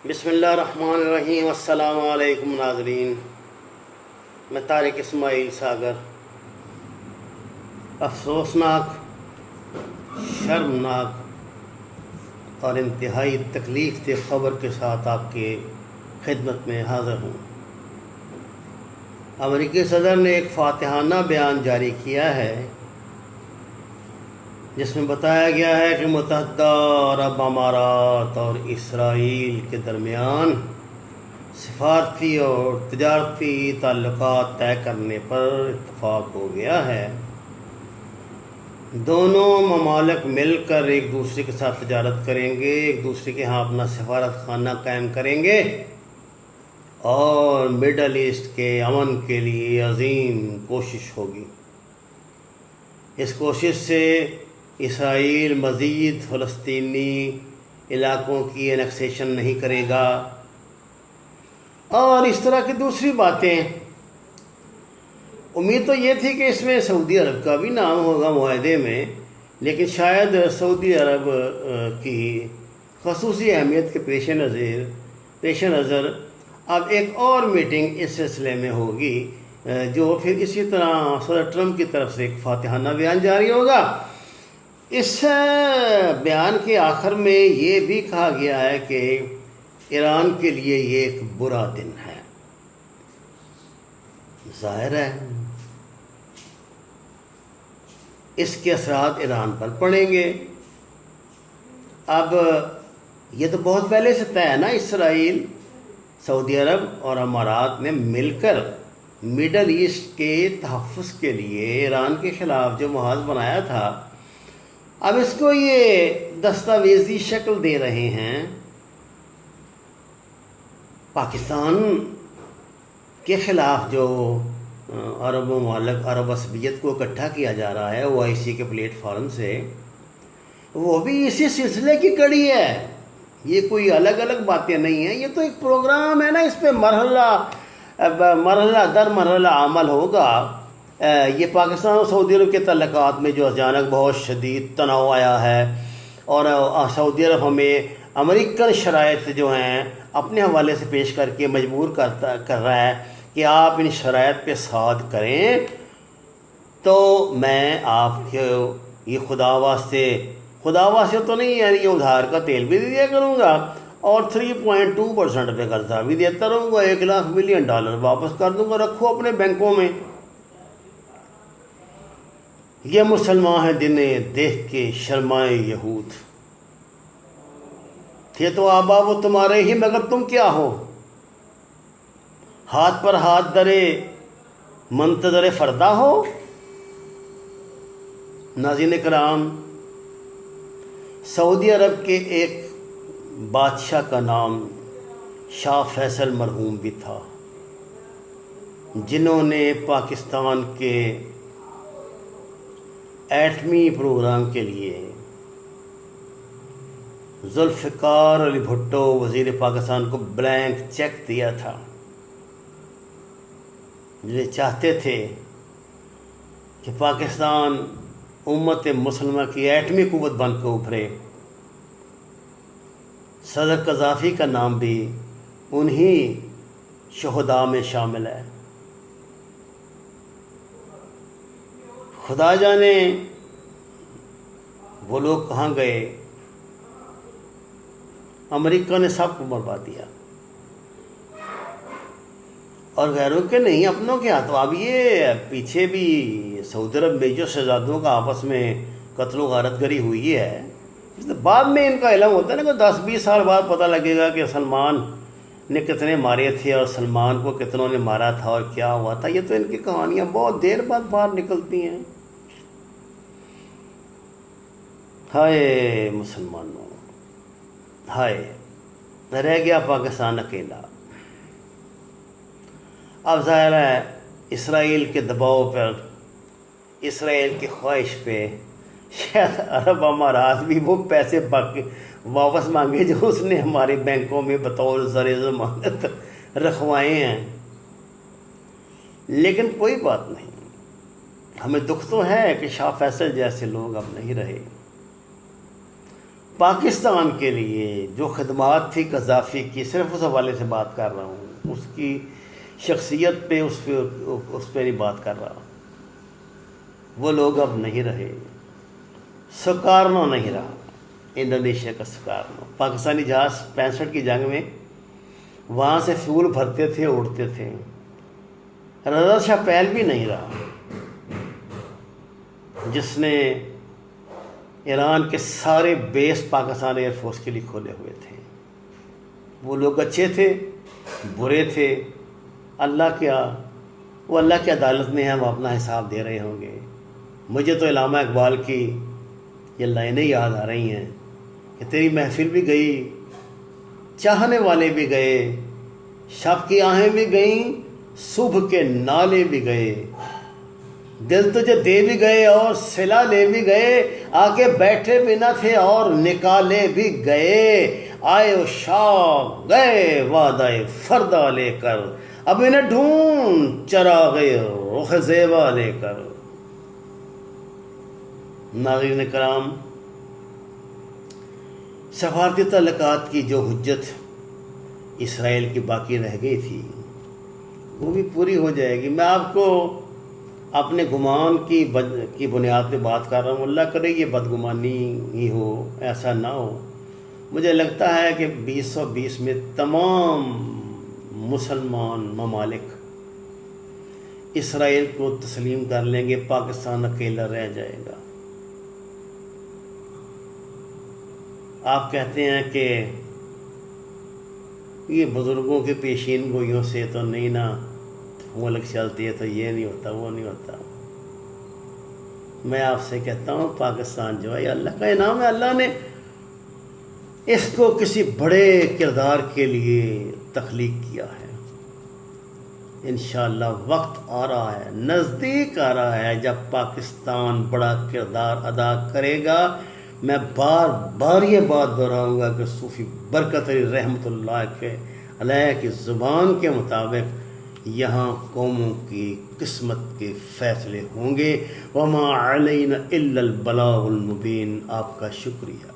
بسم اللہ الرحمن الرحیم۔ السلام علیکم ناظرین، میں طارق اسماعیل ساگر افسوسناک، شرمناک اور انتہائی تکلیف دہ خبر کے ساتھ آپ کے خدمت میں حاضر ہوں۔ امریکی صدر نے ایک فاتحانہ بیان جاری کیا ہے جس میں بتایا گیا ہے کہ متحدہ عرب امارات اور اسرائیل کے درمیان سفارتی اور تجارتی تعلقات طے کرنے پر اتفاق ہو گیا ہے۔ دونوں ممالک مل کر ایک دوسرے کے ساتھ تجارت کریں گے، ایک دوسرے کے ہاں اپنا سفارت خانہ قائم کریں گے اور مڈل ایسٹ کے امن کے لیے عظیم کوشش ہوگی۔ اس کوشش سے اسرائیل مزید فلسطینی علاقوں کی انیکسیشن نہیں کرے گا اور اس طرح کی دوسری باتیں۔ امید تو یہ تھی کہ اس میں سعودی عرب کا بھی نام ہوگا معاہدے میں، لیکن شاید سعودی عرب کی خصوصی اہمیت کے پیش نظر اب ایک اور میٹنگ اس سلسلے میں ہوگی، جو پھر اسی طرح صدر ٹرمپ کی طرف سے ایک فاتحانہ بیان جاری ہوگا۔ اس بیان کے آخر میں یہ بھی کہا گیا ہے کہ ایران کے لیے یہ ایک برا دن ہے۔ ظاہر ہے اس کے اثرات ایران پر پڑیں گے۔ اب یہ تو بہت پہلے سے طے ہے نا، اسرائیل، سعودی عرب اور امارات نے مل کر مڈل ایسٹ کے تحفظ کے لیے ایران کے خلاف جو محاذ بنایا تھا، اب اس کو یہ دستاویزی شکل دے رہے ہیں۔ پاکستان کے خلاف جو عرب ممالک، عرب عصبیت کو اکٹھا کیا جا رہا ہے OIC کے پلیٹ فارم سے، وہ بھی اسی سلسلے کی کڑی ہے۔ یہ کوئی الگ الگ باتیں نہیں ہیں، یہ تو ایک پروگرام ہے نا، اس پہ مرحلہ در مرحلہ عمل ہوگا۔ یہ پاکستان اور سعودی عرب کے تعلقات میں جو اچانک بہت شدید تناؤ آیا ہے اور سعودی عرب ہمیں امریکن شرائط جو ہیں اپنے حوالے سے پیش کر کے مجبور کر رہا ہے کہ آپ ان شرائط پہ صاد کریں، تو میں آپ کو یہ خدا واسطے تو نہیں، یعنی یہ ادھار کا تیل بھی دیا کروں گا اور 3.2% پہ قرضہ بھی دیتا رہوں گا، $1,00,000 ملین واپس کر دوں گا، رکھو اپنے بینکوں میں۔ یہ مسلمان ہیں جنہیں دیکھ کے شرمائے یہود، تھے تو آبا وہ تمہارے ہی مگر تم کیا ہو، ہاتھ پر ہاتھ درے منتظر فردا ہو۔ ناظرین کرام، سعودی عرب کے ایک بادشاہ کا نام شاہ فیصل مرحوم بھی تھا، جنہوں نے پاکستان کے ایٹمی پروگرام کے لیے ذوالفقار علی بھٹو وزیر پاکستان کو بلینک چیک دیا تھا، جو چاہتے تھے کہ پاکستان امت مسلمہ کی ایٹمی قوت بن کے ابھرے۔ صدر قذافی کا نام بھی انہی شہداء میں شامل ہے۔ خدا جانے وہ لوگ کہاں گئے۔ امریکہ نے سب کو مروا دیا، اور غیروں کے نہیں، اپنوں کے ہاتھوں۔ اب یہ پیچھے بھی سعودی عرب میں جو شہزادوں کا آپس میں قتل و غارت گری ہوئی ہے، بعد میں ان کا علم ہوتا ہے نا کہ 10-20 سال بعد پتہ لگے گا کہ سلمان نے کتنے مارے تھے اور سلمان کو کتنوں نے مارا تھا اور کیا ہوا تھا۔ یہ تو ان کی کہانیاں بہت دیر بعد باہر نکلتی ہیں۔ ہائے مسلمانوں، ہائے، رہ گیا پاکستان اکیلا۔ اب ظاہر ہے اسرائیل کے دباؤ پر، اسرائیل کی خواہش پہ شاید عرب امارات بھی وہ پیسے واپس مانگے جو اس نے ہمارے بینکوں میں بطور زر ضمانت رکھوائے ہیں۔ لیکن کوئی بات نہیں، ہمیں دکھ تو ہے کہ شاہ فیصل جیسے لوگ اب نہیں رہے، پاکستان کے لیے جو خدمات تھی قذافی کی، صرف اس حوالے سے بات کر رہا ہوں، اس کی شخصیت پہ اس پہ نہیں بات کر رہا. وہ لوگ اب نہیں رہے. سکارنو نہیں رہا، انڈونیشیا کا سکارنو. پاکستانی جہاز 65 کی جنگ میں وہاں سے فیول بھرتے تھے، اڑتے تھے. رضا شاہ پہلوی نہیں رہا جس نے ایران کے سارے بیس پاکستان ایئر فورس کے لیے کھولے ہوئے تھے. وہ لوگ اچھے تھے، برے تھے. اللہ کی عدالت میں ہم اپنا حساب دے رہے ہوں گے. مجھے تو علامہ اقبال کی یہ لائنیں یاد آ رہی ہیں کہ تیری محفل بھی گئی، چاہنے والے بھی گئے، شب کی آہیں بھی گئیں، صبح کے نالے بھی گئے، دل تجھے دے بھی گئے اور صلہ لے بھی گئے، آ کے بیٹھے بھی نہ تھے اور نکالے بھی گئے. آئے و شاہ گئے وعدہ فردا لے کر، اب انہیں ڈھونڈ چراغ رخ زیبا لے کر. ناظرین کرام، سفارتی تعلقات کی جو حجت اسرائیل کی باقی رہ گئی تھی وہ بھی پوری ہو جائے گی. میں آپ کو اپنے گمان کی بنیاد پہ بات کر رہا ہوں. اللہ کرے یہ بدگمانی ہی ہو، ایسا نہ ہو. مجھے لگتا ہے کہ 2020 میں تمام مسلمان ممالک اسرائیل کو تسلیم کر لیں گے، پاکستان اکیلا رہ جائے گا. آپ کہتے ہیں کہ یہ بزرگوں کے پیشین گوئیوں سے تو نہیں نا ملک چلتی ہے، تو یہ نہیں ہوتا، وہ نہیں ہوتا. میں آپ سے کہتا ہوں پاکستان جو ہے یہ اللہ کا انعام ہے. اللہ نے اس کو کسی بڑے کردار کے لیے تخلیق کیا ہے. انشاءاللہ وقت آ رہا ہے، نزدیک آ رہا ہے جب پاکستان بڑا کردار ادا کرے گا. میں بار بار یہ بات دہراؤں گا کہ صوفی برکت علی رحمۃ اللہ علیہ کی زبان کے مطابق یہاں قوموں کی قسمت کے فیصلے ہوں گے. وما علینا الا البلاغ المبین. آپ کا شکریہ.